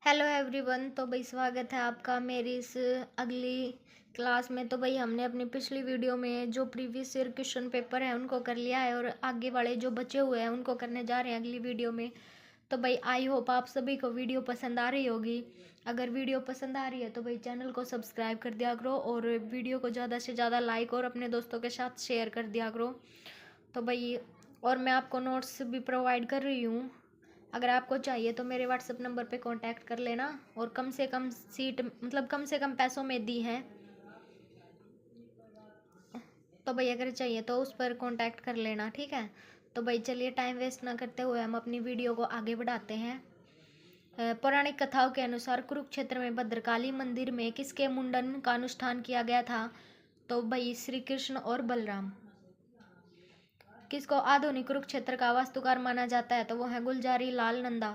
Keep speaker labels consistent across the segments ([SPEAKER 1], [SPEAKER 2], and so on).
[SPEAKER 1] Hello everyone. तो भाई स्वागत है आपका मेरी इस अगली क्लास में। तो भाई हमने अपनी पिछली वीडियो में जो प्रीवियस ईयर क्वेश्चन पेपर है उनको कर लिया है और आगे वाले जो बचे हुए हैं उनको करने जा रहे हैं अगली वीडियो में। तो भाई आई होप आप सभी को वीडियो पसंद आ रही होगी। अगर वीडियो पसंद आ रही है तो भाई चैनल को सब्सक्राइब कर दिया करो और वीडियो को ज़्यादा से ज़्यादा लाइक और अपने दोस्तों के साथ शेयर कर दिया करो। तो भाई और मैं आपको नोट्स भी प्रोवाइड कर रही हूँ। अगर आपको चाहिए तो मेरे व्हाट्सएप नंबर पे कांटेक्ट कर लेना और कम से कम सीट मतलब कम से कम पैसों में दी हैं। तो भाई अगर चाहिए तो उस पर कांटेक्ट कर लेना, ठीक है। तो भाई चलिए टाइम वेस्ट ना करते हुए हम अपनी वीडियो को आगे बढ़ाते हैं। पौराणिक कथाओं के अनुसार कुरुक्षेत्र में भद्रकाली मंदिर में किसके मुंडन का अनुष्ठान किया गया था? तो भाई श्री कृष्ण और बलराम। किसको आधुनिक कुरुक्षेत्र का वास्तुकार माना जाता है? तो वो है गुलजारी लाल नंदा।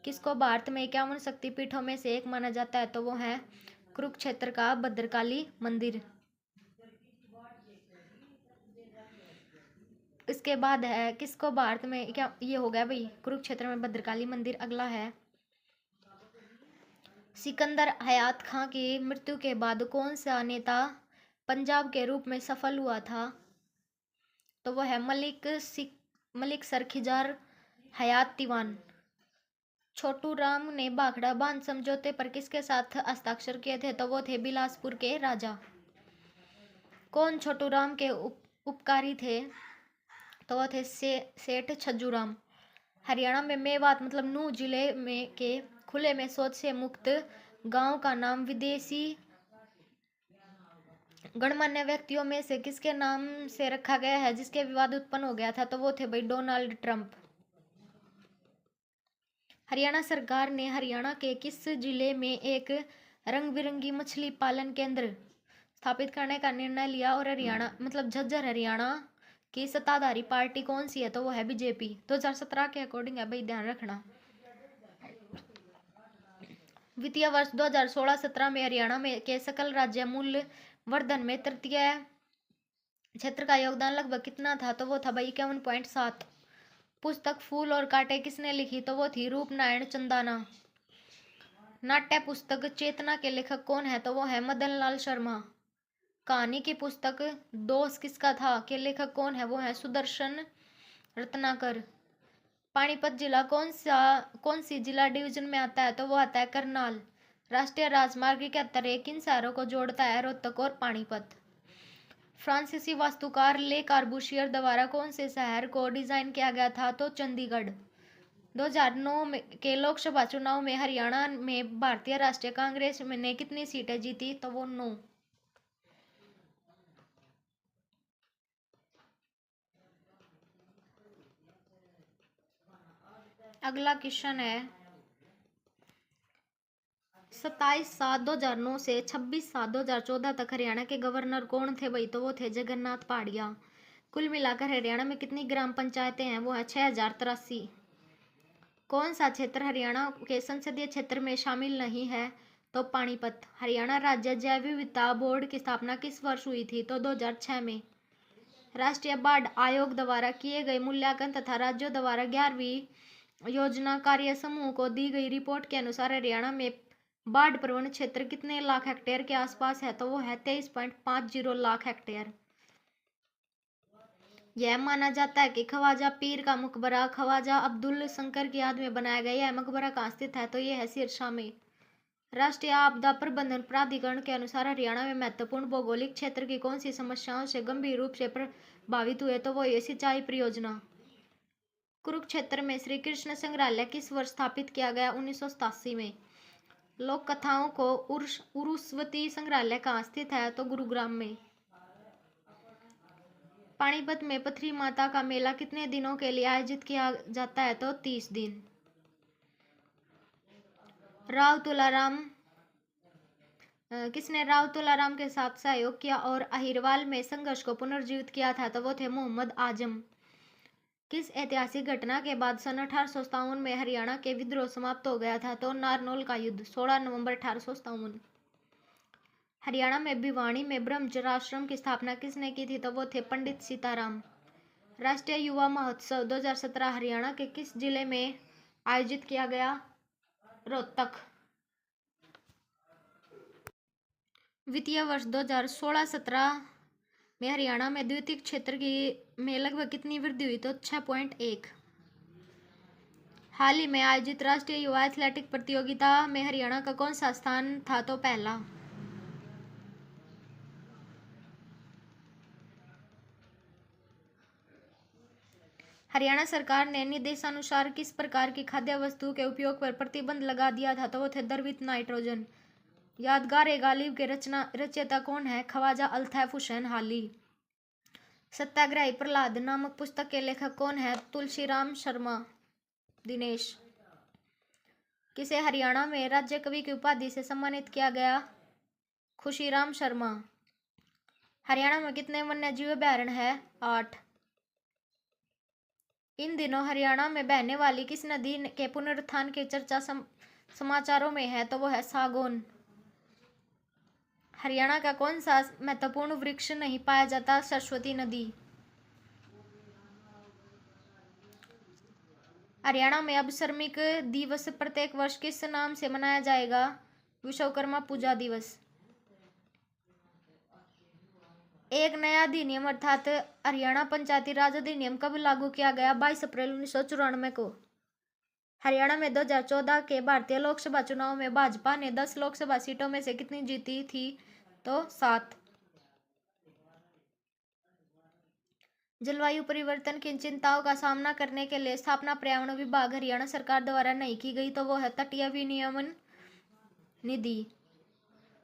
[SPEAKER 1] किसको भारत में 51 शक्तिपीठों में से एक माना जाता है? तो वो है कुरुक्षेत्र का भद्रकाली मंदिर। इसके बाद है किसको भारत में क्या, ये हो गया भाई कुरुक्षेत्र में भद्रकाली मंदिर। अगला है सिकंदर हयात खां की मृत्यु के बाद कौन सा नेता पंजाब के रूप में सफल हुआ था? तो वो है मलिक सरखिजार हयात दीवान। छोटू राम ने भाखड़ा बांध समझौते पर किसके साथ हस्ताक्षर किए थे? तो वो थे बिलासपुर के राजा। कौन छोटू राम के उपकारी थे? तो वो थे सेठ छज्जूराम। हरियाणा में मेवात मतलब नूह जिले में के खुले में शौच से मुक्त गांव का नाम विदेशी गणमान्य व्यक्तियों में से किसके नाम से रखा गया है जिसके विवाद उत्पन्न हो गया था? तो वो थे भाई डोनाल्ड ट्रंप। हरियाणा सरकार ने हरियाणा के किस जिले में एक रंग बिरंगी मछली पालन केंद्र स्थापित करने का निर्णय लिया? और हरियाणा मतलब झज्जर हरियाणा की सत्ताधारी पार्टी कौन सी है? तो वो है बीजेपी। 2017 के अकॉर्डिंग है भाई, ध्यान रखना। वित्तीय वर्ष 2016-17 में हरियाणा में के सकल राज्य मूल्य वर्धन में तृतीय क्षेत्र का योगदान लगभग कितना था? तो वो था भाई 51.7। पुस्तक फूल और कांटे किसने लिखी? तो वो थी रूपनारायण चंदाना। नाट्य पुस्तक चेतना के लेखक कौन है? तो वो है मदन लाल शर्मा। कहानी की पुस्तक दोष किसका था के लेखक कौन है? वो है सुदर्शन रत्नाकर। पानीपत जिला कौन सी जिला डिवीजन में आता है? तो वो आता है करनाल। राष्ट्रीय राजमार्ग 71 किन शहरों को जोड़ता है? रोहतक और पानीपत। फ्रांसीसी वास्तुकार ले कार्बूशियर द्वारा कौन से शहर को डिजाइन किया गया था? तो चंडीगढ़। 2009 के लोकसभा चुनाव में हरियाणा में भारतीय राष्ट्रीय कांग्रेस ने कितनी सीटें जीती? तो वो 9। अगला क्वेश्चन है 27/7/2009 से 26/7/2014 तक हरियाणा के गवर्नर कौन थे भाई? तो वो थे जगन्नाथ पहाड़िया। कुल मिलाकर हरियाणा में कितनी ग्राम पंचायतें हैं? वो है 6083। कौन सा क्षेत्र हरियाणा के संसदीय क्षेत्र में शामिल नहीं है? तो पानीपत। हरियाणा राज्य जैव विविधता बोर्ड की स्थापना किस वर्ष हुई थी? तो 2006 में। राष्ट्रीय बाढ़ आयोग द्वारा किए गए मूल्यांकन तथा राज्यों द्वारा 11वीं योजना कार्य समूह को दी गई रिपोर्ट के अनुसार हरियाणा में बाढ़ प्रवण क्षेत्र कितने लाख हेक्टेयर के आसपास है? तो वो है 23.50 लाख हेक्टेयर। यह माना जाता है कि ख्वाजा पीर का मकबरा ख्वाजा अब्दुल शंकर की याद में बनाया गया। यह मकबरा कहाँ स्थित है? तो यह है सिरसा में। राष्ट्रीय आपदा प्रबंधन प्राधिकरण के अनुसार हरियाणा में महत्वपूर्ण भौगोलिक क्षेत्र की कौन सी समस्याओं से गंभीर रूप से प्रभावित हुए? तो वो ये सिंचाई परियोजना। कुरुक्षेत्र में श्री कृष्ण संग्रहालय किस वर्ष स्थापित किया गया? 1987 में। लोक कथाओं को उरुस्वती संग्रहालय कहाँ स्थित है? तो गुरुग्राम में। पानीपत में पथरी माता का मेला कितने दिनों के लिए आयोजित किया जाता है? तो 30 दिन। राव तुलाराम किसने राव तुलाराम के साथ सहयोग किया और अहिरवाल में संघर्ष को पुनर्जीवित किया था? तो वो थे मोहम्मद आजम। किस ऐतिहासिक घटना के बाद सन 1857 में हरियाणा के विद्रोह समाप्त हो गया था? तो नारनौल का युद्ध 16 नवंबर 1857। हरियाणा में भिवानी में ब्रह्मचर्याश्रम की स्थापना किसने की थी? तो वो थे पंडित सीताराम। राष्ट्रीय युवा महोत्सव 2017 हरियाणा के किस जिले में आयोजित किया गया? रोहतक। वित्तीय वर्ष 2016-17 में हरियाणा में द्वितीयक क्षेत्र की में लगभग कितनी वृद्धि हुई? तो 6.1। हाल ही में आयोजित राष्ट्रीय युवा एथलेटिक प्रतियोगिता में हरियाणा का कौन सा स्थान था? तो पहला। हरियाणा सरकार ने निर्देशानुसार किस प्रकार की खाद्य वस्तु के उपयोग पर प्रतिबंध लगा दिया था? तो वो थे द्रवित नाइट्रोजन। यादगार-ए-गालिब के रचयिता कौन है? ख्वाजा अल्ताफ हुसैन हाली। सत्याग्रही प्रहलाद नामक पुस्तक के लेखक कौन है? तुलसीराम शर्मा। दिनेश। किसे हरियाणा में राज्य कवि की उपाधि से सम्मानित किया गया? खुशीराम शर्मा। हरियाणा में कितने वन्य जीव अभयारण्य है? 8। इन दिनों हरियाणा में बहने वाली किस नदी के पुनरुत्थान की चर्चा समाचारों में है? तो वो है सागौन। हरियाणा का कौन सा महत्वपूर्ण वृक्ष नहीं पाया जाता? सरस्वती नदी। हरियाणा में अब श्रमिक दिवस प्रत्येक वर्ष किस नाम से मनाया जाएगा? विश्वकर्मा पूजा दिवस। एक नया अधिनियम अर्थात हरियाणा पंचायती राज अधिनियम कब लागू किया गया? 22 अप्रैल 1994 को। हरियाणा में 2014 के भारतीय लोकसभा चुनाव में भाजपा ने 10 लोकसभा सीटों में से कितनी जीती थी? तो 7। जलवायु परिवर्तन की चिंताओं का सामना करने के लिए स्थापना पर्यावरण विभाग हरियाणा सरकार द्वारा नहीं की गई, तो वो है तटीय विनियमन निधि।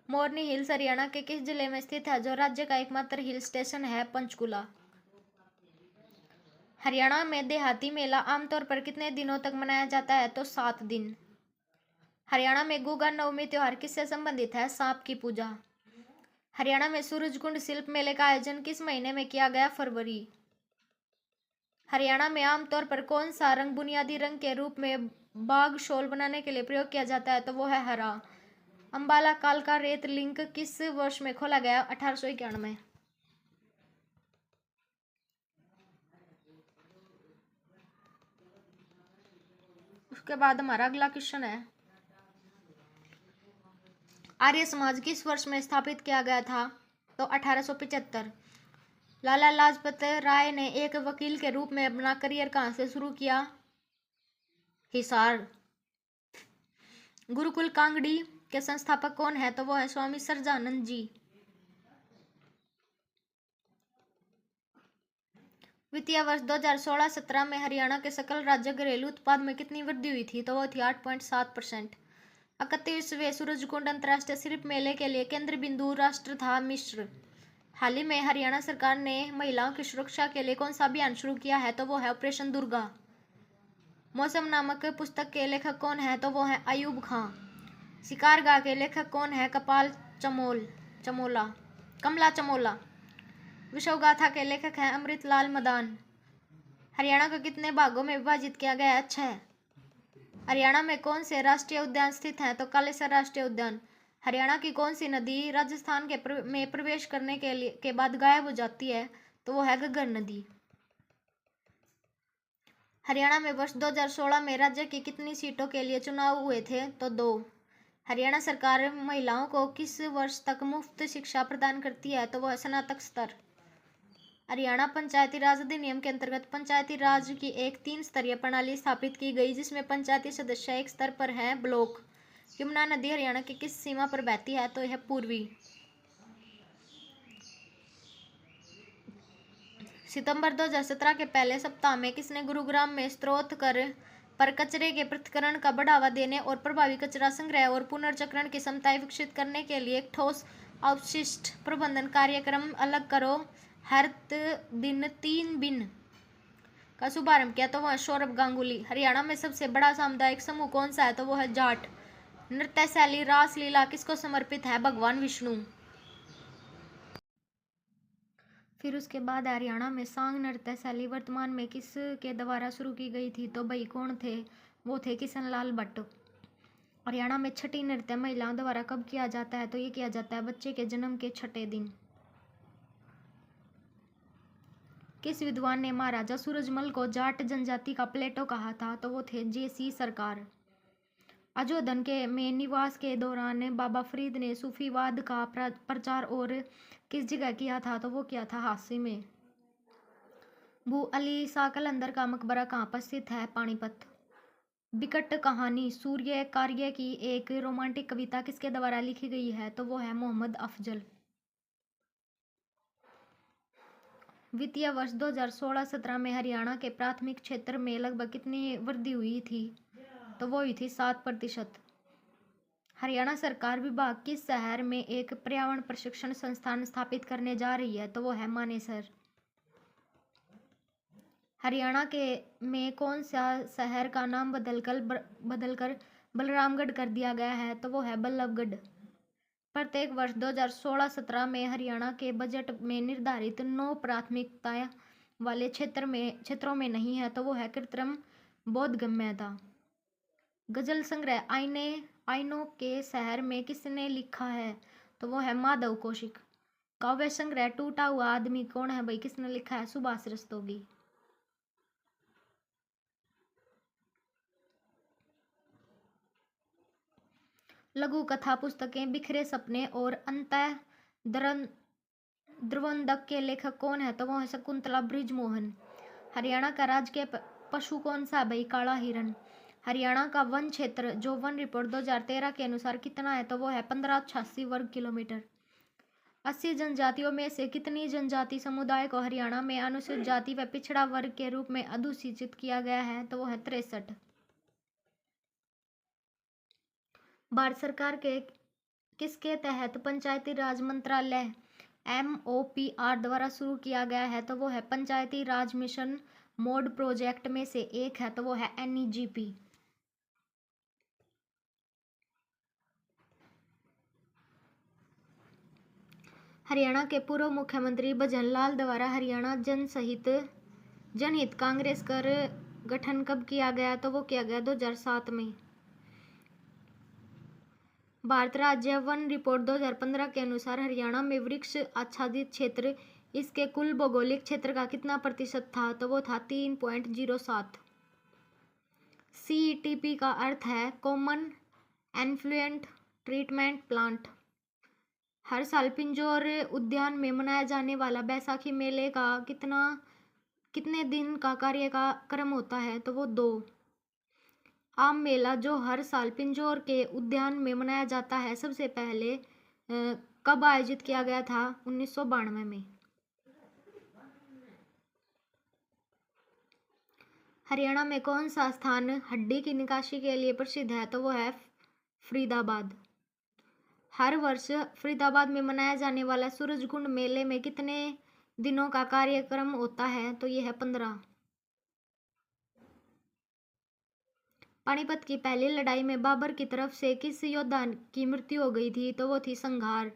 [SPEAKER 1] मोरनी हिल्स हरियाणा के किस जिले में स्थित है, जो राज्य का एकमात्र हिल स्टेशन है? पंचकुला। हरियाणा में देहाती मेला आमतौर पर कितने दिनों तक मनाया जाता है? तो 7 दिन। हरियाणा में गुगा नवमी त्योहार किससे संबंधित है? सांप की पूजा। हरियाणा में सूरजकुंड शिल्प मेले का आयोजन किस महीने में किया गया? फरवरी। हरियाणा में आमतौर पर कौन सा रंग बुनियादी रंग के रूप में बाग शॉल बनाने के लिए प्रयोग किया जाता है? तो वो है हरा। अंबाला कालका रेत लिंक किस वर्ष में खोला गया? 1891। उसके बाद हमारा अगला क्वेश्चन है, आर्य समाज किस वर्ष में स्थापित किया गया था? तो 1875। लाला लाजपत राय ने एक वकील के रूप में अपना करियर कहाँ से शुरू किया? हिसार। गुरुकुल कांगड़ी के संस्थापक कौन है? तो वो है स्वामी सरजानंद जी। वित्तीय वर्ष 2016-17 में हरियाणा के सकल राज्य घरेलू उत्पाद में कितनी वृद्धि हुई थी? तो वो थी 8.7%। 31वें सूरजकुंड अंतर्राष्ट्रीय शिल्प मेले के लिए केंद्र बिंदु राष्ट्र था मिस्र। हाल ही में हरियाणा सरकार ने महिलाओं की सुरक्षा के लिए कौन सा अभियान शुरू किया है? तो वो है ऑपरेशन दुर्गा। मौसम नामक पुस्तक के लेखक कौन है? तो वो है अयूब खां। शिकारगाह के लेखक कौन है? कमला चमोला। विश्वगाथा के लेखक हैं अमृतलाल मदान। हरियाणा को कितने भागों में विभाजित किया गया है? 6। हरियाणा में कौन से राष्ट्रीय उद्यान स्थित हैं? तो कालेसर राष्ट्रीय उद्यान। हरियाणा की कौन सी नदी राजस्थान में प्रवेश करने के बाद गायब हो जाती है? तो वो है घग्गर नदी। हरियाणा में वर्ष 2016 में राज्य की कितनी सीटों के लिए चुनाव हुए थे? तो 2। हरियाणा सरकार महिलाओं को किस वर्ष तक मुफ्त शिक्षा प्रदान करती है? तो वह स्नातक स्तर। हरियाणा पंचायती राज अधिनियम के अंतर्गत पंचायती राज की एक 3 स्तरीय प्रणाली स्थापित की गई, जिसमें पंचायती सदस्य एक स्तर पर हैं। ब्लॉक। यमुना नदी हरियाणा की किस सीमा पर बहती है? तो यह पूर्वी। सितंबर 2017 के पहले सप्ताह में किसने गुरुग्राम में स्रोत कर पर कचरे के पृथक्करण का बढ़ावा देने और प्रभावी कचरा संग्रह और पुनर्चक्रण की क्षमताएं विकसित करने के लिए एक ठोस अपशिष्ट प्रबंधन कार्यक्रम अलग करो हर दिन 3 बिन का शुभारंभ किया? तो वह सौरभ गांगुली। हरियाणा में सबसे बड़ा सामुदायिक समूह कौन सा है? तो वो है जाट। नृत्य शैली रासलीला किसको समर्पित है? भगवान विष्णु। फिर उसके बाद हरियाणा में सांग नृत्य शैली वर्तमान में किस के द्वारा शुरू की गई थी? तो भाई कौन थे? वो थे किशन लाल भट्ट। हरियाणा में छठी नृत्य महिलाओं द्वारा कब किया जाता है? तो ये किया जाता है बच्चे के जन्म के 6ठे दिन। किस विद्वान ने महाराजा सूरजमल को जाट जनजाति का प्लेटो कहा था? तो वो थे JC सरकार। अजोधन के में निवास के दौरान बाबा फरीद ने सूफीवाद का प्रचार और किस जगह किया था, तो वो किया था हांसी में। बू अली शाह कलंदर का मकबरा कहाँ पर स्थित है, पानीपत। बिकट कहानी सूर्य कार्य की एक रोमांटिक कविता किसके द्वारा लिखी गई है, तो वो है मोहम्मद अफजल। वित्तीय वर्ष 2016-17 में हरियाणा के प्राथमिक क्षेत्र में लगभग कितनी वृद्धि हुई थी, तो वो हुई थी 7%। हरियाणा सरकार विभाग किस शहर में एक पर्यावरण प्रशिक्षण संस्थान स्थापित करने जा रही है, तो वो है मानेसर। हरियाणा के में कौन सा शहर का नाम बदलकर बलरामगढ़ कर दिया गया है, तो वो है बल्लभगढ़। प्रत्येक वर्ष 2016-17 में हरियाणा के बजट में निर्धारित 9 प्राथमिकताएं वाले क्षेत्रों में नहीं है, तो वो है कृत्रिम बोधगम्यता। गजल संग्रह आईनों के शहर में किसने लिखा है, तो वो है माधव कौशिक। काव्य संग्रह टूटा हुआ आदमी कौन है भाई, किसने लिखा है, सुभाष रस्तोगी। लघु कथा पुस्तकें बिखरे सपने और अंतः द्रवंदक के लेखक कौन है, तो वो है शकुंतला बृजमोहन। हरियाणा का राजकीय पशु कौन सा है भाई, काला हिरन। हरियाणा का वन क्षेत्र जो वन रिपोर्ट 2013 के अनुसार कितना है, तो वो है 1586 वर्ग किलोमीटर। 80 जनजातियों में से कितनी जनजाति समुदाय को हरियाणा में अनुसूचित जाति व पिछड़ा वर्ग के रूप में अधिसूचित किया गया है, तो वो है 63। भारत सरकार के किसके तहत पंचायती राज मंत्रालय MOPR द्वारा शुरू किया गया है, तो वो है पंचायती राज मिशन मोड प्रोजेक्ट में से एक है, तो वो है NEGP। हरियाणा के पूर्व मुख्यमंत्री भजन लाल द्वारा हरियाणा जनहित कांग्रेस कर गठन कब किया गया, तो वो किया गया 2007 में। भारत राज्य वन रिपोर्ट 2015 के अनुसार हरियाणा में वृक्ष आच्छादित क्षेत्र इसके कुल भौगोलिक क्षेत्र का कितना प्रतिशत था, तो वो था 3.07। CETP का अर्थ है कॉमन एफ्लुएंट ट्रीटमेंट प्लांट। हर साल पिंजौर उद्यान में मनाया जाने वाला बैसाखी मेले का कितने दिन का कार्यक्रम होता है, तो वो 2। आम मेला जो हर साल पिंजौर के उद्यान में मनाया जाता है, सबसे पहले कब आयोजित किया गया था, 1992 में। हरियाणा में कौन सा स्थान हड्डी की निकासी के लिए प्रसिद्ध है, तो वो है फरीदाबाद। हर वर्ष फरीदाबाद में मनाया जाने वाला सूरजकुंड मेले में कितने दिनों का कार्यक्रम होता है, तो ये है 15। पानीपत की पहली लड़ाई में बाबर की तरफ से किस योद्धा की मृत्यु हो गई थी, तो वो थी संघार।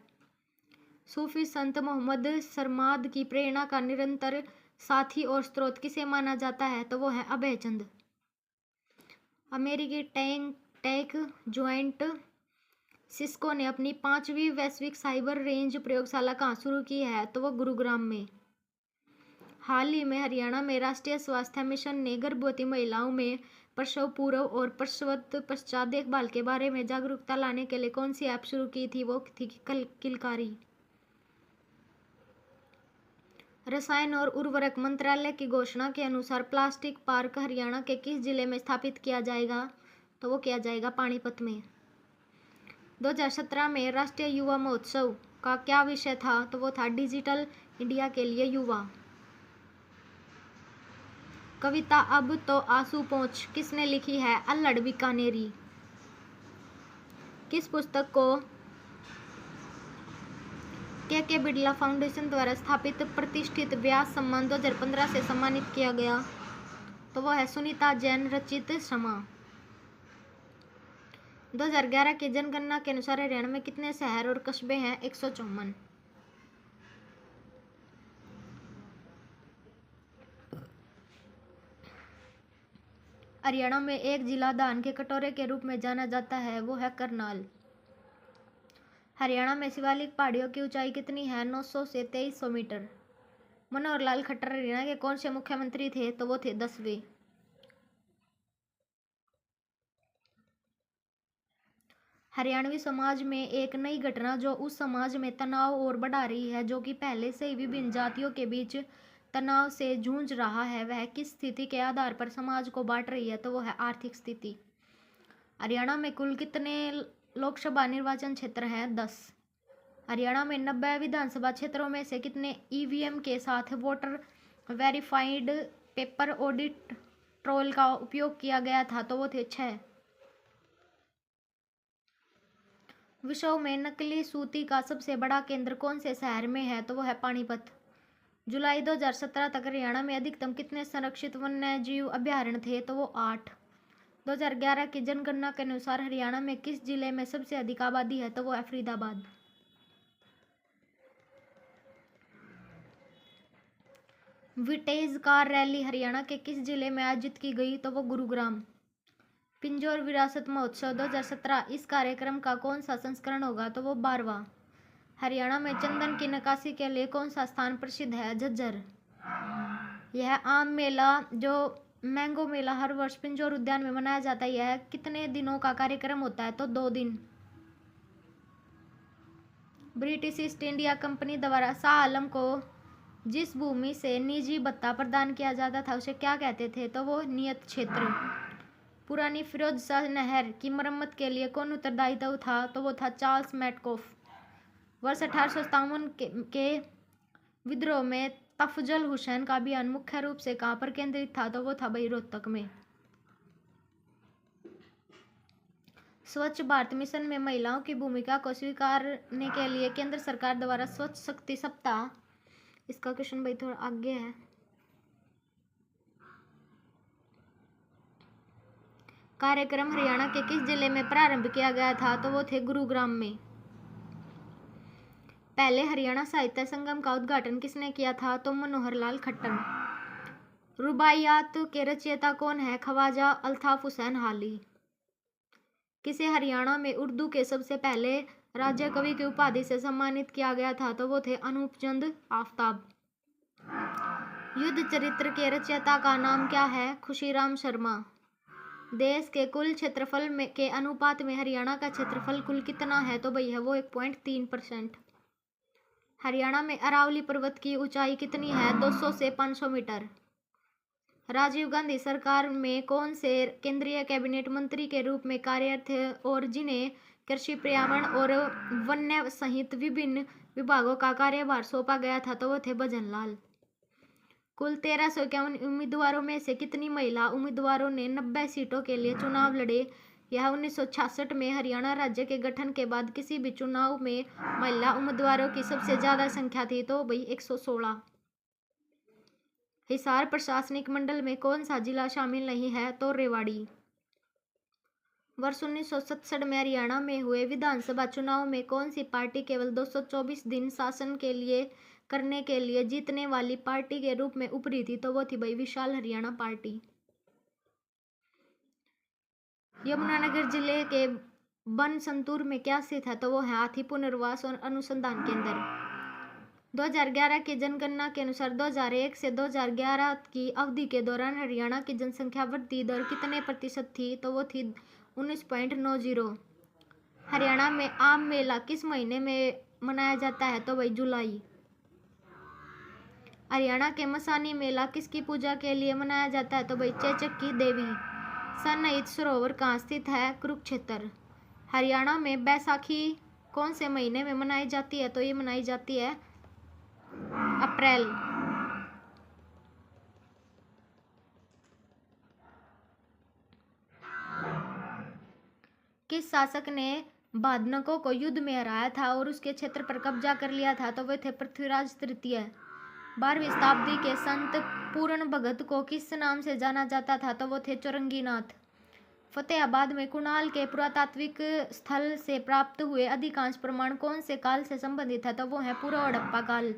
[SPEAKER 1] सूफी संत मोहम्मद सरमाद की प्रेरणा का निरंतर साथी और स्रोत किसे माना जाता है, तो वो है अभयचंद। अमेरिकी टेक ज्वाइंट सिस्को ने अपनी 5वीं वैश्विक साइबर रेंज प्रयोगशाला कहाँ शुरू की है, तो वो गुरुग्राम में। हाल ही में हरियाणा में राष्ट्रीय स्वास्थ्य मिशन ने गर्भवती महिलाओं में प्रसव पूर्व और प्रसव पश्चात देखभाल के बारे में जागरूकता लाने के लिए कौन सी ऐप शुरू की थी, वो थी किलकारी। रसायन और उर्वरक मंत्रालय की घोषणा के अनुसार प्लास्टिक पार्क हरियाणा के किस जिले में स्थापित किया जाएगा, तो वो किया जाएगा पानीपत में। 2017 में राष्ट्रीय युवा महोत्सव का क्या विषय था, तो वो था डिजिटल इंडिया के लिए युवा। कविता अब तो आंसू पोंछ किसने लिखी है, अल्लड़ बीकानेरी। किस पुस्तक को के बिड़ला फाउंडेशन द्वारा स्थापित प्रतिष्ठित व्यास सम्मान 2015 से सम्मानित किया गया, तो वो है सुनीता जैन रचित क्षमा। 2011 की जनगणना के अनुसार हरियाणा में कितने शहर और कस्बे हैं, 154। हरियाणा में एक जिला धान के कटोरे के रूप में जाना जाता है, वो है करनाल। हरियाणा में शिवालिक पहाड़ियों की ऊंचाई कितनी है, 900 से 2300 मीटर। मनोहर लाल खट्टर हरियाणा के कौन से मुख्यमंत्री थे, तो वो थे 10वें। हरियाणवी समाज में एक नई घटना जो उस समाज में तनाव और बढ़ा रही है, जो कि पहले से ही विभिन्न जातियों के बीच तनाव से जूझ रहा है, वह किस स्थिति के आधार पर समाज को बांट रही है, तो वो है आर्थिक स्थिति। हरियाणा में कुल कितने लोकसभा निर्वाचन क्षेत्र हैं? 10। हरियाणा में 90 विधानसभा क्षेत्रों में से कितने ईवीएम के साथ voter verified paper audit troll का उपयोग किया गया था, तो वो थे 6। विश्व में नकली सूती का सबसे बड़ा केंद्र कौन से शहर में है, तो वो है पानीपत। जुलाई 2017 तक हरियाणा में अधिकतम कितने संरक्षित वन्य जीव अभयारण्य थे, तो वो 8। 2011 की जनगणना के अनुसार हरियाणा में किस जिले में सबसे अधिक आबादी है, तो वो है फरीदाबाद। विटेज कार रैली हरियाणा के किस जिले में आयोजित की गई, तो वो गुरुग्राम। पिंजौर विरासत महोत्सव 2017 इस कार्यक्रम का कौन सा संस्करण होगा, तो वो 12वां। हरियाणा में चंदन की नक्काशी के लिए कौन सा स्थान प्रसिद्ध है? झज्जर। यह आम मेला जो मैंगो मेला हर वर्ष पिंजौर उद्यान में मनाया जाता है, यह कितने दिनों का कार्यक्रम होता है, तो 2 दिन। ब्रिटिश ईस्ट इंडिया कंपनी द्वारा शाह आलम को जिस भूमि से निजी भत्ता प्रदान किया जाता था उसे क्या कहते थे, तो वो नियत क्षेत्र। पुरानी फिरोज शाह नहर की मरम्मत के लिए कौन उत्तरदायी था, तो वो था चार्ल्स मैटकॉफ। वर्ष 1857 के विद्रोह में तफजल हुसैन का अभियान मुख्य रूप से कहाँ पर केंद्रित था, तो वो था भाई रोहतक में। स्वच्छ भारत मिशन में महिलाओं की भूमिका को स्वीकारने के लिए केंद्र सरकार द्वारा स्वच्छ शक्ति सप्ताह, इसका क्वेश्चन भाई थोड़ा आगे है। कार्यक्रम हरियाणा के किस जिले में प्रारंभ किया गया था, तो वो थे गुरुग्राम में। पहले हरियाणा साहित्य संगम का उद्घाटन किसने किया था, तो मनोहर लाल खट्टर। रुबाइयात के रचयिता कौन है? ख्वाजा अल्ताफ हुसैन हाली। किसे हरियाणा में उर्दू के सबसे पहले राज्य कवि की उपाधि से सम्मानित किया गया था, तो वो थे अनूप चंद आफ्ताब। युद्ध चरित्र के रचयिता का नाम क्या है? खुशीराम शर्मा। देश के कुल क्षेत्रफल में के अनुपात में हरियाणा का क्षेत्रफल कुल कितना है, तो भाई है वो 1.3%। हरियाणा में अरावली पर्वत की ऊंचाई कितनी है? 200 से 500 मीटर। राजीव गांधी सरकार में कौन से केंद्रीय कैबिनेट मंत्री के रूप में कार्यरत थे और जिन्हें कृषि, पर्यावरण और वन्य सहित विभिन्न विभागों का कार्यभार सौंपा गया था, तो वो थे भजन लाल। कुल 1351 उम्मीदवारों में से कितनी महिला उम्मीदवारों ने 90 सीटों के लिए चुनाव लड़े? यह 1966 में हरियाणा राज्य के गठन के बाद किसी भी चुनाव में महिला उम्मीदवारों की सबसे ज्यादा संख्या थी, तो भाई 116। हिसार प्रशासनिक मंडल में कौन सा जिला शामिल नहीं है, तो रेवाड़ी। वर्ष 1967 में हरियाणा में हुए विधानसभा चुनाव में कौन सी पार्टी केवल 224 दिन शासन के लिए करने के लिए जीतने वाली पार्टी के रूप में उभरी थी, तो वो थी भाई विशाल हरियाणा पार्टी। यमुनानगर जिले के बनसंतूर में क्या स्थित है, तो वो है हाथी पुनर्वास और अनुसंधान केंद्र। 2011 की जनगणना के अनुसार 2001 से 2011 की अवधि के दौरान हरियाणा की जनसंख्या वृद्धि दर कितने प्रतिशत थी, तो वो थी 19.90। हरियाणा में आम मेला किस महीने में मनाया जाता है, तो भाई जुलाई। हरियाणा के मसानी मेला किसकी पूजा के लिए मनाया जाता है, तो भाई चेचक की देवी। सनईद सरोवर कहाँ स्थित है? कुरुक्षेत्र। हरियाणा में बैसाखी कौन से महीने में मनाई जाती है, तो ये मनाई जाती है अप्रैल। किस शासक ने बाधनकों को युद्ध में हराया था और उसके क्षेत्र पर कब्जा कर लिया था, तो वे थे पृथ्वीराज तृतीय। 12वीं शताब्दी के संत पूर्ण भगत को किस नाम से जाना जाता था, तो वो थे चौरंगीनाथ। फतेहाबाद में कुणाल के पुरातात्विक स्थल से प्राप्त हुए अधिकांश प्रमाण कौन से काल से संबंधित है, तो वो है पूर्व हड़प्पा काल।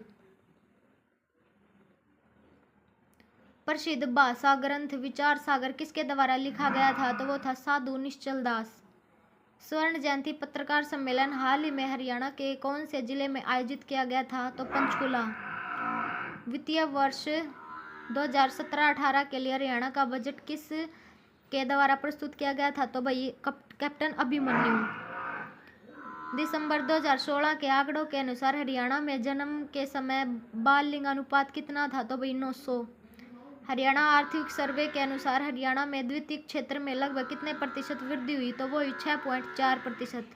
[SPEAKER 1] प्रसिद्ध भाषा ग्रंथ विचार सागर किसके द्वारा लिखा गया था, तो वो था साधु निश्चल दास। स्वर्ण जयंती पत्रकार सम्मेलन हाल ही में हरियाणा के कौन से जिले में आयोजित किया गया था, तो पंचकुला। वित्तीय वर्ष 2017-18 के लिए हरियाणा का बजट किस के द्वारा प्रस्तुत किया गया था, तो भाई कैप्टन अभिमन्यु। दिसंबर 2016 के आंकड़ों के अनुसार हरियाणा में जन्म के समय बाल लिंग अनुपात कितना था? तो भाई 900। हरियाणा आर्थिक सर्वे के अनुसार हरियाणा में द्वितीयक क्षेत्र में लगभग कितने प्रतिशत वृद्धि हुई? तो वो हुई 6.4%।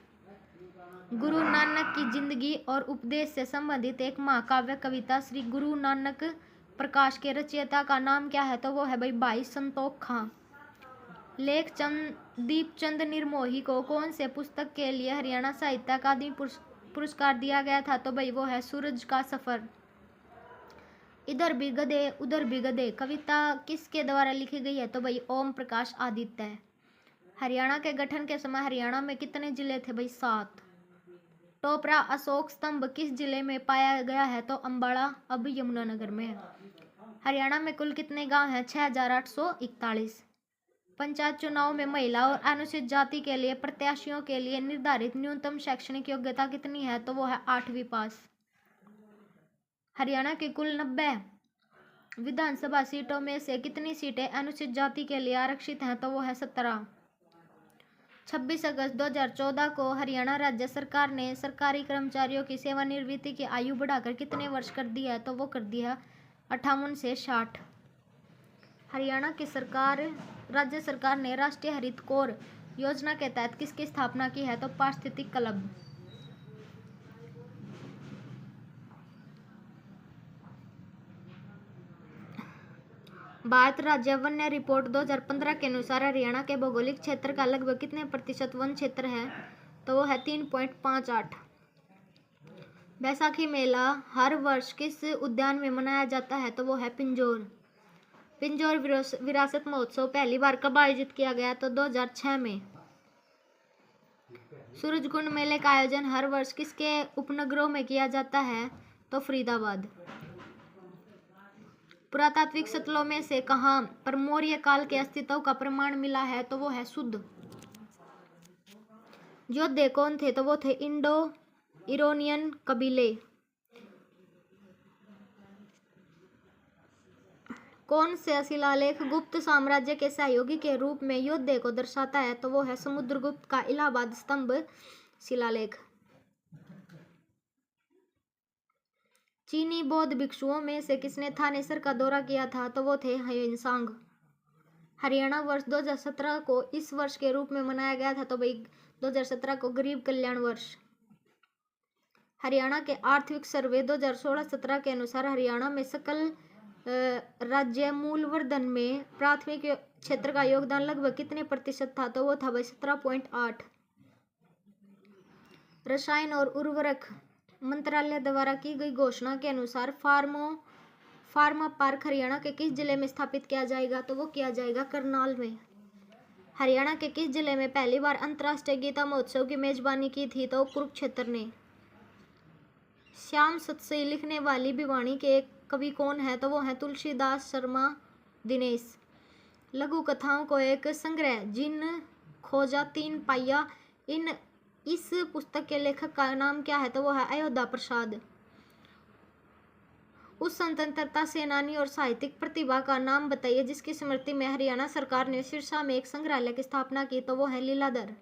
[SPEAKER 1] गुरु नानक की जिंदगी और उपदेश से संबंधित एक महाकाव्य कविता श्री गुरु नानक प्रकाश के रचयिता का नाम क्या है? तो वो है भाई संतोख खां। लेख दीपचंद निर्मोही को कौन से पुस्तक के लिए हरियाणा साहित्य अकादमी पुरस्कार दिया गया था? तो भाई वो है सूरज का सफर। इधर भी गधे उधर भी गधे कविता किसके द्वारा लिखी गई है? तो भाई ओम प्रकाश आदित्य। हरियाणा के गठन के समय हरियाणा में कितने जिले थे? भाई 7। टोपरा अशोक स्तंभ किस जिले में पाया गया है? तो अंबाला अब यमुनानगर में है। हरियाणा में कुल कितने गांव हैं? 6841। पंचायत चुनाव में महिला और अनुसूचित जाति के लिए प्रत्याशियों के लिए निर्धारित न्यूनतम शैक्षणिक योग्यता कितनी है? तो वो है 8वीं पास। हरियाणा की कुल 90 विधानसभा सीटों में से कितनी सीटें अनुसूचित जाति के लिए आरक्षित हैं? तो वो है 17। 26 अगस्त 2014 को हरियाणा राज्य सरकार ने सरकारी कर्मचारियों की सेवानिवृत्ति की आयु बढ़ाकर कितने वर्ष कर दी है? तो वो कर दिया 58 से 60। हरियाणा की राज्य सरकार ने राष्ट्रीय हरित कोर योजना के तहत किसकी स्थापना की है? तो पारिस्थितिक क्लब। भारत राज्य वन्य रिपोर्ट 2015 के अनुसार हरियाणा के भौगोलिक क्षेत्र का लगभग कितने प्रतिशत वन क्षेत्र है? तो वो है 3.58। बैसाखी मेला हर वर्ष किस उद्यान में मनाया जाता है? तो वो है पिंजौर। पिंजौर विरासत महोत्सव पहली बार कब आयोजित किया गया? तो 2006 में। सूरजकुंड मेले का आयोजन हर वर्ष किसके उपनगरों में किया जाता है? तो फरीदाबाद। पुरातात्विक स्थलों में से कहां पर मौर्य काल के अस्तित्व का प्रमाण मिला है? तो वो है शुद्ध। योद्धे कौन थे? तो वो थे इंडो इरानियन कबीले। कौन से शिलालेख गुप्त साम्राज्य के सहयोगी के रूप में योद्धे को दर्शाता है? तो वो है समुद्रगुप्त का इलाहाबाद स्तंभ शिलालेख। चीनी बौद्ध भिक्षुओं में से किसने थानेसर का दौरा किया था? तो वो थे ह्वेनसांग। हरियाणा वर्ष 2017 को इस वर्ष के रूप में मनाया गया था? तो भाई 2017 को गरीब कल्याण वर्ष। हरियाणा के आर्थिक सर्वे 2016-17 के अनुसार हरियाणा में सकल राज्य मूलवर्धन में प्राथमिक क्षेत्र का योगदान लगभग कितने प्रतिशत था? तो वो था भाई 17.8। रसायन और उर्वरक मंत्रालय द्वारा की गई घोषणा के अनुसार फार्मा पार्क हरियाणा के किस जिले में स्थापित किया जाएगा? तो वो किया जाएगा करनाल में। हरियाणा के किस जिले में पहली बार अंतर्राष्ट्रीय गीता महोत्सव की मेजबानी की थी? तो कुरुक्षेत्र ने। श्याम सतसई लिखने वाली भिवानी के एक कवि कौन है? तो वो है तुलसीदास शर्मा दिनेश। लघु कथाओं को एक संग्रह जिन खोजा 3 पाया इस पुस्तक के लेखक का नाम क्या है? तो वो है अयोध्या प्रसाद। उस स्वतंत्रता सेनानी और साहित्यिक प्रतिभा का नाम बताइए जिसकी स्मृति में हरियाणा सरकार ने सिरसा में एक संग्रहालय की स्थापना की। तो वो है लीलाधर।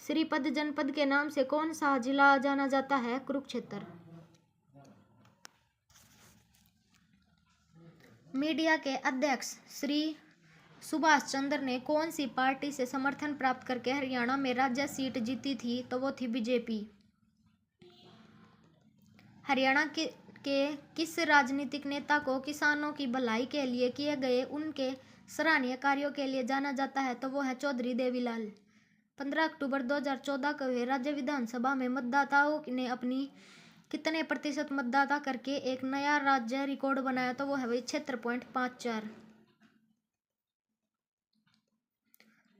[SPEAKER 1] श्रीपद जनपद के नाम से कौन सा जिला जाना जाता है? कुरुक्षेत्र। मीडिया के अध्यक्ष श्री सुभाष चंद्र ने कौन सी पार्टी से समर्थन प्राप्त करके हरियाणा में राज्य सीट जीती थी? तो वो थी बीजेपी। हरियाणा के किस राजनीतिक नेता को किसानों की भलाई के लिए किए गए उनके सराहनीय कार्यों के लिए जाना जाता है? तो वो है चौधरी देवीलाल। 15 अक्टूबर 2014 को हुए राज्य विधानसभा में मतदाताओं ने अपनी कितने प्रतिशत मतदाता करके एक नया राज्य रिकॉर्ड बनाया? तो वो है भाई 76.54।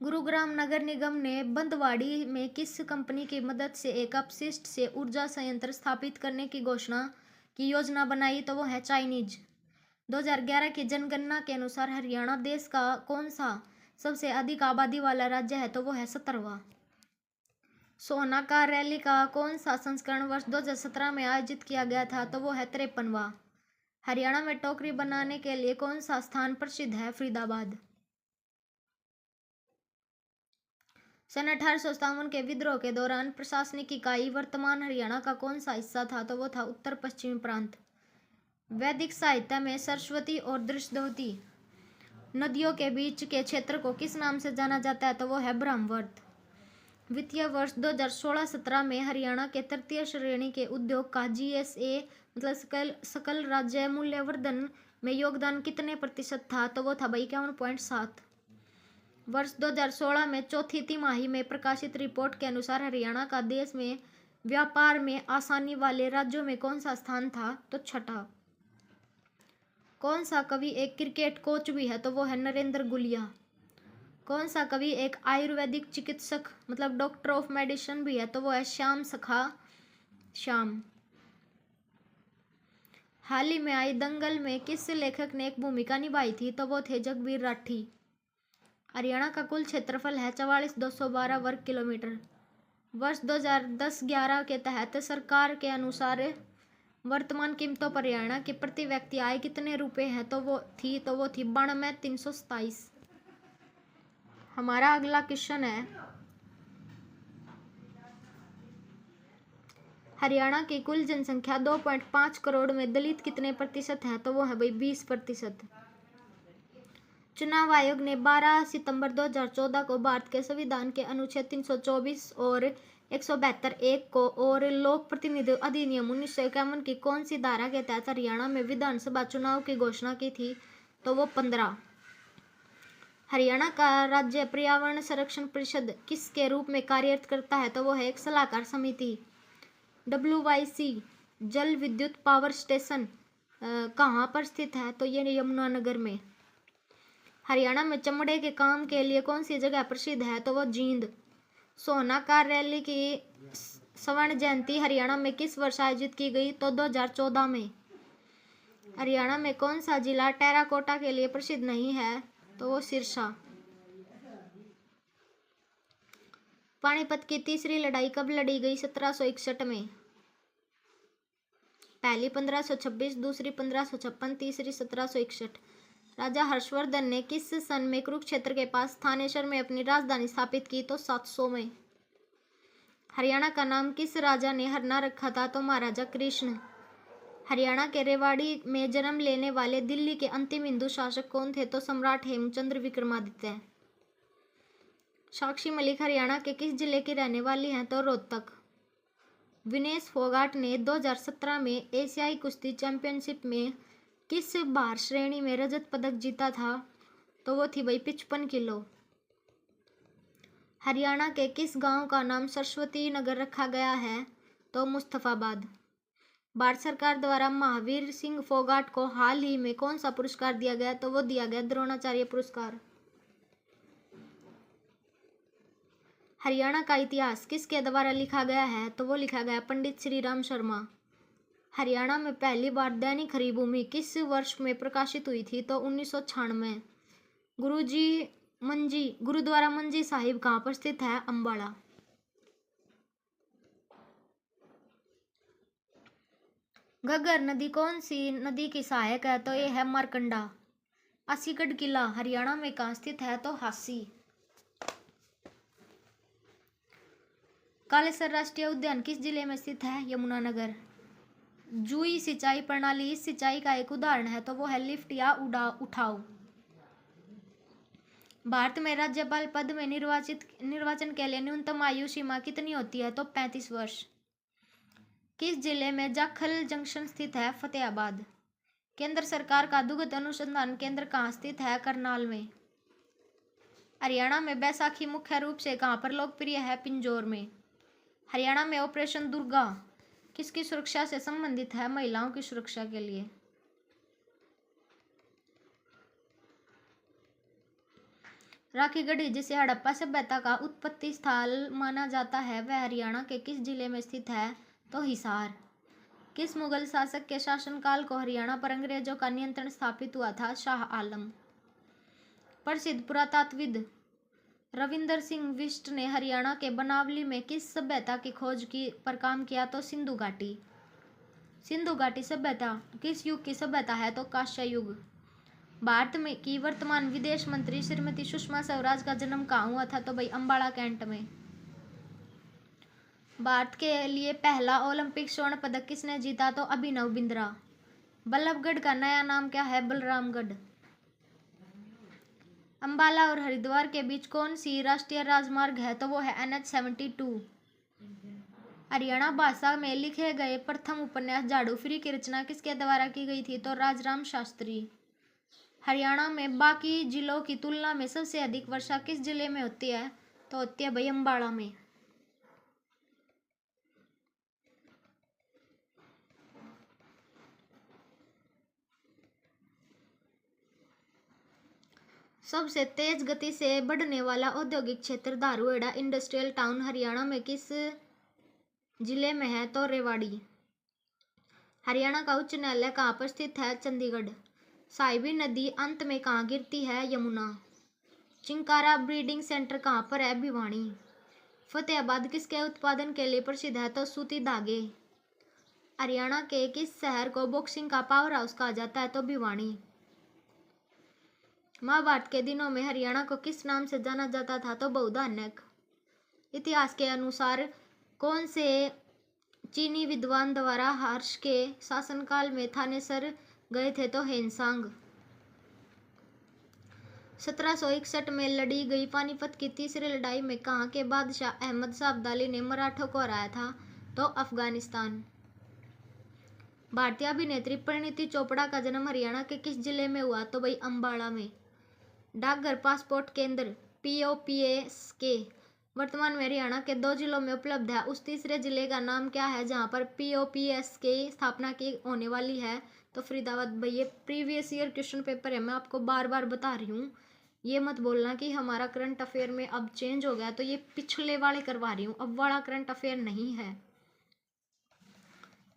[SPEAKER 1] गुरुग्राम नगर निगम ने बंदवाड़ी में किस कंपनी की मदद से एक अपशिष्ट से ऊर्जा संयंत्र स्थापित करने की योजना बनाई? तो वो है चाइनीज। 2011 की जनगणना के अनुसार हरियाणा देश का कौन सा सबसे अधिक आबादी वाला राज्य है? तो वो है 17वां। सोनाकार रैली का कौन सा संस्करण वर्ष 2017 में आयोजित किया गया था? तो वो है 53वां। हरियाणा में टोकरी बनाने के लिए कौन सा स्थान प्रसिद्ध है? फरीदाबाद। सन 1857 के विद्रोह के दौरान प्रशासनिक इकाई वर्तमान हरियाणा का कौन सा हिस्सा था? तो वो था उत्तर पश्चिमी प्रांत। वैदिक साहित्य में सरस्वती और दृष्टवती नदियों के बीच के क्षेत्र को किस नाम से जाना जाता है? तो वो है ब्रह्मवर्त। वित्तीय वर्ष 2016-17 में हरियाणा के तृतीय श्रेणी के उद्योग का GSA मतलब सकल राज्य मूल्यवर्धन में योगदान कितने प्रतिशत था? तो वो था 51.7। वर्ष 2016 में चौथी तिमाही में प्रकाशित रिपोर्ट के अनुसार हरियाणा का देश में व्यापार में आसानी वाले राज्यों में कौन सा स्थान था? तो छठा। कौन सा कवि एक क्रिकेट कोच भी है? तो वो है नरेंद्र गुलिया। कौन सा कवि एक आयुर्वेदिक चिकित्सक मतलब डॉक्टर ऑफ मेडिसिन भी है? तो वो है श्याम सखा श्याम। हाल ही में आई दंगल में किस लेखक ने एक भूमिका निभाई थी? तो वो थे जगबीर राठी। हरियाणा का कुल क्षेत्रफल है 44,212 वर्ग किलोमीटर। वर्ष 2010-11 के तहत सरकार के अनुसार वर्तमान कीमतों पर हरियाणा की प्रति व्यक्ति आय कितने रुपए है? तो वो थी 92,327। हमारा अगला क्वेश्चन है, हरियाणा की कुल जनसंख्या 2.5 करोड़ में दलित कितने प्रतिशत है? तो वो है भाई 20%। चुनाव आयोग ने 12 सितंबर 2014 को भारत के संविधान के अनुच्छेद 324 और 172(1) को और लोक प्रतिनिधि अधिनियम 1951 की कौन सी धारा के तहत हरियाणा में विधानसभा चुनाव की घोषणा की थी? तो वो 15। हरियाणा का राज्य पर्यावरण संरक्षण परिषद किसके रूप में कार्यरत करता है? तो वो है एक सलाहकार समिति। WYC जल विद्युत पावर स्टेशन कहाँ पर स्थित है? तो ये यमुनानगर में। हरियाणा में चमड़े के काम के लिए कौन सी जगह प्रसिद्ध है? तो वो जींद। सोनाकार रैली की स्वर्ण जयंती हरियाणा में किस वर्ष आयोजित की गई? तो 2014 में। हरियाणा में कौन सा जिला टेराकोटा के लिए प्रसिद्ध नहीं है? तो वो सिरसा। पानीपत की तीसरी लड़ाई कब लड़ी गई? 1761 में। पहली 1526, दूसरी 1556, तीसरी 1761। राजा हर्षवर्धन ने किस सन में कुरुक्षेत्र के पास थानेश्वर में अपनी राजधानी स्थापित की? तो 700 में। हरियाणा का नाम किस राजा ने हरना रखा था? तो महाराजा कृष्ण। हरियाणा के रेवाड़ी में जन्म लेने वाले दिल्ली के अंतिम हिंदू शासक कौन थे? तो सम्राट हेमचंद्र विक्रमादित्य। साक्षी मलिक हरियाणा के किस जिले की रहने वाली हैं? तो रोहतक। विनेश फोगाट ने 2017 में एशियाई कुश्ती चैंपियनशिप में किस भार श्रेणी में रजत पदक जीता था? तो वो थी भाई 55 किलो। हरियाणा के किस गांव का नाम सरस्वती नगर रखा गया है? तो मुस्तफाबाद। भारत सरकार द्वारा महावीर सिंह फोगाट को हाल ही में कौन सा पुरस्कार दिया गया? तो वो दिया गया द्रोणाचार्य पुरस्कार। हरियाणा का इतिहास किसके द्वारा लिखा गया है? तो वो लिखा गया पंडित श्री राम शर्मा। हरियाणा में पहली बार दैनिक हरिभूमि किस वर्ष में प्रकाशित हुई थी? तो 1996। गुरुद्वारा मंजी साहिब कहाँ पर स्थित है? अंबाला। घग्गर नदी कौन सी नदी की सहायक है? तो ये है मारकंडा। असीगढ़ किला हरियाणा में कहाँ स्थित है? तो हासी। कालेसर राष्ट्रीय उद्यान किस जिले में स्थित है? यमुनानगर। जुई सिंचाई प्रणाली इस सिंचाई का एक उदाहरण है, तो वो है लिफ्ट या उठाव। भारत में राज्यपाल पद में निर्वाचन के लिए न्यूनतम आयु सीमा कितनी होती है? तो 35 वर्ष। किस जिले में जाखल जंक्शन स्थित है? फतेहाबाद। केंद्र सरकार का दुग्ध अनुसंधान केंद्र कहाँ स्थित है? करनाल में। हरियाणा में बैसाखी मुख्य रूप से कहाँ पर लोकप्रिय है? पिंजौर में। हरियाणा में ऑपरेशन दुर्गा किसकी सुरक्षा से संबंधित है? महिलाओं की सुरक्षा के लिए। राखी गढ़ी जिसे हड़प्पा सभ्यता का उत्पत्ति स्थल माना जाता है, वह हरियाणा के किस जिले में स्थित है? तो हिसार। किस मुगल शासक के शासनकाल को हरियाणा पर अंग्रेजों का नियंत्रण स्थापित हुआ था? शाह आलम। प्रसिद्ध पुरातत्वविद रविंदर सिंह बिष्ट ने हरियाणा के बनावली में किस सभ्यता की खोज पर काम किया? तो सिंधु घाटी। सिंधु घाटी सभ्यता किस युग की सभ्यता है? तो कांस्य युग। भारत में की वर्तमान विदेश मंत्री श्रीमती सुषमा स्वराज का जन्म कहाँ हुआ था? तो भाई अम्बाला कैंट में। भारत के लिए पहला ओलंपिक स्वर्ण पदक किसने जीता? तो अभिनव बिंद्रा। बल्लभगढ़ का नया नाम क्या है? बलरामगढ़। अम्बाला और हरिद्वार के बीच कौन सी राष्ट्रीय राजमार्ग है? तो वो है NH-72। हरियाणा भाषा में लिखे गए प्रथम उपन्यास झाड़ू फ्री की रचना किसके द्वारा की गई थी? तो राजराम शास्त्री। हरियाणा में बाकी जिलों की तुलना में सबसे अधिक वर्षा किस जिले में होती है? तो होती है भाई अम्बाला में। सबसे तेज गति से बढ़ने वाला औद्योगिक क्षेत्र धारूहेड़ा इंडस्ट्रियल टाउन हरियाणा में किस जिले में है? तो रेवाड़ी। हरियाणा का उच्च न्यायालय कहाँ पर स्थित है? चंडीगढ़। साहिबी नदी अंत में कहाँ गिरती है? यमुना। चिंकारा ब्रीडिंग सेंटर कहाँ पर है? भिवानी। फतेहाबाद किसके उत्पादन के लिए प्रसिद्ध है? तो सूती धागे। हरियाणा के किस शहर को बॉक्सिंग का पावर हाउस कहा जाता है? तो भिवानी। महाभारत के दिनों में हरियाणा को किस नाम से जाना जाता था? तो बहुधान्यक। इतिहास के अनुसार कौन से चीनी विद्वान द्वारा हर्ष के शासनकाल में थानेसर गए थे? तो हेनसांग। 1761 में लड़ी गई पानीपत की तीसरी लड़ाई में कहाँ के बादशाह अहमद शाह अब्दाली ने मराठों को हराया था? तो अफगानिस्तान। भारतीय अभिनेत्री परिणीति चोपड़ा का जन्म हरियाणा के किस जिले में हुआ? तो भाई अम्बाला में। डाकघर पासपोर्ट केंद्र POPS के वर्तमान में हरियाणा के 2 जिलों में उपलब्ध है। उस तीसरे जिले का नाम क्या है जहां पर POPS की स्थापना की होने वाली है? तो फरीदाबाद। भाई ये प्रीवियस ईयर क्वेश्चन पेपर है, मैं आपको बार बार बता रही हूँ, ये मत बोलना कि हमारा करंट अफेयर में अब चेंज हो गया, तो ये पिछले वाले करवा रही हूँ, अब वाला करंट अफेयर नहीं है।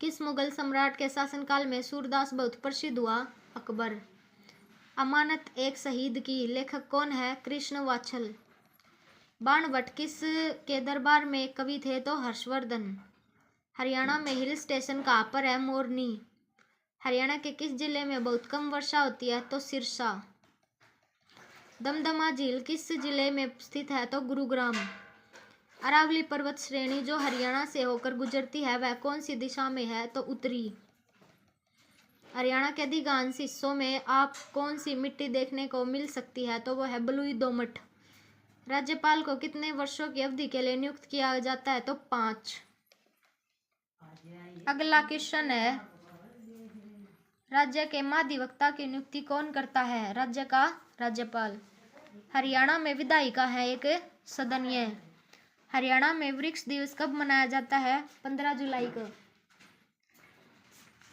[SPEAKER 1] किस मुगल सम्राट के शासनकाल में सूरदास बहुत प्रसिद्ध हुआ? अकबर। अमानत एक शहीद की लेखक कौन है? कृष्ण वात्सल। बाणभट्ट किस के दरबार में कवि थे? तो हर्षवर्धन। हरियाणा में हिल स्टेशन कहाँ पर है? मोरनी। हरियाणा के किस जिले में बहुत कम वर्षा होती है? तो सिरसा। दमदमा झील किस जिले में स्थित है? तो गुरुग्राम। अरावली पर्वत श्रेणी जो हरियाणा से होकर गुजरती है वह कौन सी दिशा में है? तो उत्तरी। हरियाणा के अधिकांश हिस्सों में आप कौन सी मिट्टी देखने को मिल सकती है? तो वो है बलुई दोमट। राज्यपाल को कितने वर्षों की अवधि के लिए नियुक्त किया जाता है? तो 5। अगला क्वेश्चन है, राज्य के महाधिवक्ता की नियुक्ति कौन करता है? राज्य का राज्यपाल। हरियाणा में विधायिका है एक सदनीय। हरियाणा में वृक्ष दिवस कब मनाया जाता है? 15 जुलाई को।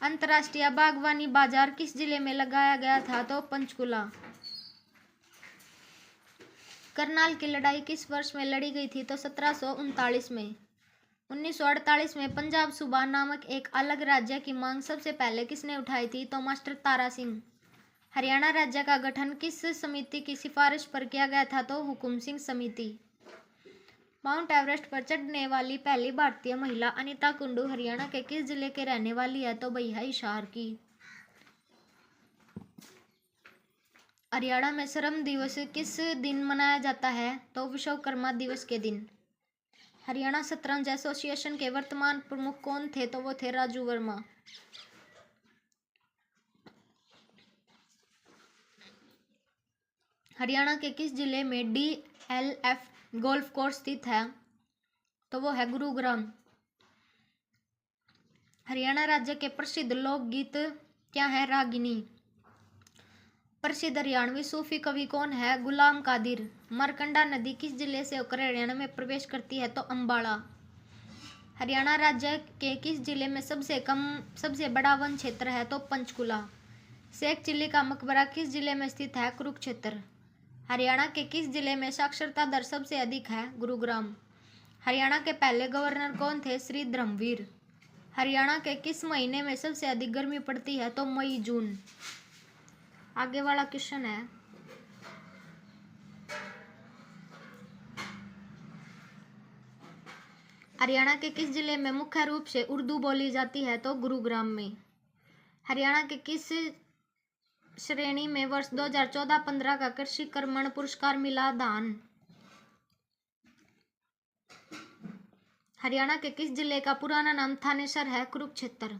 [SPEAKER 1] अंतर्राष्ट्रीय बागवानी बाजार किस जिले में लगाया गया था? तो पंचकुला। करनाल की लड़ाई किस वर्ष में लड़ी गई थी? तो 1739 में। 1948 में पंजाब सूबा नामक एक अलग राज्य की मांग सबसे पहले किसने उठाई थी? तो मास्टर तारा सिंह। हरियाणा राज्य का गठन किस समिति की सिफारिश पर किया गया था? तो हुकुम सिंह समिति। माउंट एवरेस्ट पर चढ़ने वाली पहली भारतीय महिला अनीता कुंडू हरियाणा के किस जिले के रहने वाली है? तो भैया हिसार की। हरियाणा में श्रम दिवस किस दिन मनाया जाता है? तो विश्वकर्मा दिवस के दिन। हरियाणा शतरंज एसोसिएशन के वर्तमान प्रमुख कौन थे? तो वो थे राजू वर्मा। हरियाणा के किस जिले में DLF गोल्फ कोर्स स्थित है? तो वो है गुरुग्राम। हरियाणा राज्य के प्रसिद्ध लोकगीत क्या है? रागिनी। प्रसिद्ध हरियाणवी सूफी कवि कौन है? गुलाम कादिर। मारकंडा नदी किस जिले से होकर हरियाणा में प्रवेश करती है? तो अम्बाला। हरियाणा राज्य के किस जिले में सबसे बड़ा वन क्षेत्र है? तो पंचकुला। शेख चिल्ली का मकबरा किस जिले में स्थित है? कुरुक्षेत्र। हरियाणा के किस जिले में साक्षरता दर सबसे अधिक है? गुरुग्राम। हरियाणा के पहले गवर्नर कौन थे? श्री धर्मवीर। हरियाणा के किस महीने में सबसे अधिक गर्मी पड़ती है? तो मई जून। आगे वाला क्वेश्चन है, हरियाणा के किस जिले में मुख्य रूप से उर्दू बोली जाती है? तो गुरुग्राम में। हरियाणा के किस श्रेणी में वर्ष 2014-15 का कृषि कर्मण पुरस्कार मिला? धान। हरियाणा के किस जिले का पुराना नाम थानेसर है? कुरुक्षेत्र।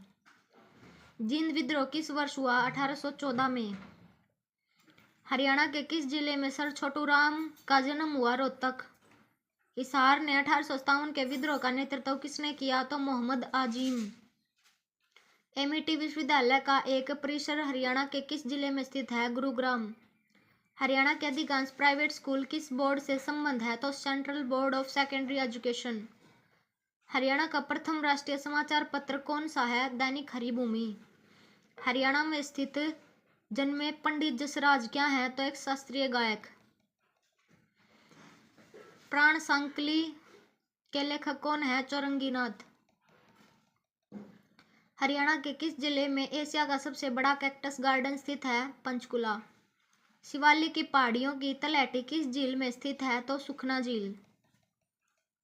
[SPEAKER 1] जींद विद्रोह किस वर्ष हुआ? 1814 में। हरियाणा के किस जिले में सर छोटू राम का जन्म हुआ? रोहतक। हिसार ने 1857 के विद्रोह का नेतृत्व किसने किया? तो मोहम्मद आजिम। एमिटी विश्वविद्यालय का एक परिसर हरियाणा के किस जिले में स्थित है? गुरुग्राम। हरियाणा के अधिकांश प्राइवेट स्कूल किस बोर्ड से संबद्ध है? तो central board of secondary education. Haryana का प्रथम राष्ट्रीय समाचार पत्र कौन सा है? दैनिक हरिभूमि। हरियाणा में स्थित जन्मे पंडित जसराज क्या है? तो एक शास्त्रीय गायक। प्राण सांकली के लेखक कौन है? चौरंगीनाथ। हरियाणा के किस जिले में एशिया का सबसे बड़ा कैक्टस गार्डन स्थित है? पंचकुला। शिवालिक की पहाड़ियों की तलहटी किस झील में स्थित है? तो सुखना झील।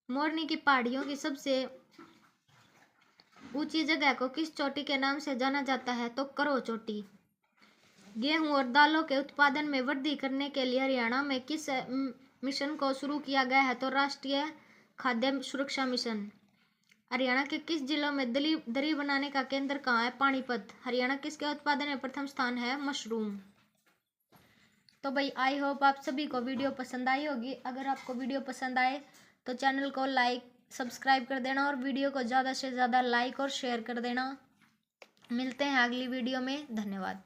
[SPEAKER 1] मोरनी की पहाड़ियों की सबसे ऊंची जगह को किस चोटी के नाम से जाना जाता है? तो करो चोटी। गेहूं और दालों के उत्पादन में वृद्धि करने के लिए हरियाणा में किस मिशन को शुरू किया गया है? तो राष्ट्रीय खाद्य सुरक्षा मिशन। हरियाणा के किस जिलों में दरी बनाने का केंद्र कहाँ है? पानीपत। हरियाणा किसके उत्पादन में प्रथम स्थान है? मशरूम। तो भाई आई होप आप सभी को वीडियो पसंद आई होगी। अगर आपको वीडियो पसंद आए तो चैनल को लाइक सब्सक्राइब कर देना और वीडियो को ज़्यादा से ज़्यादा लाइक और शेयर कर देना। मिलते हैं अगली वीडियो में। धन्यवाद।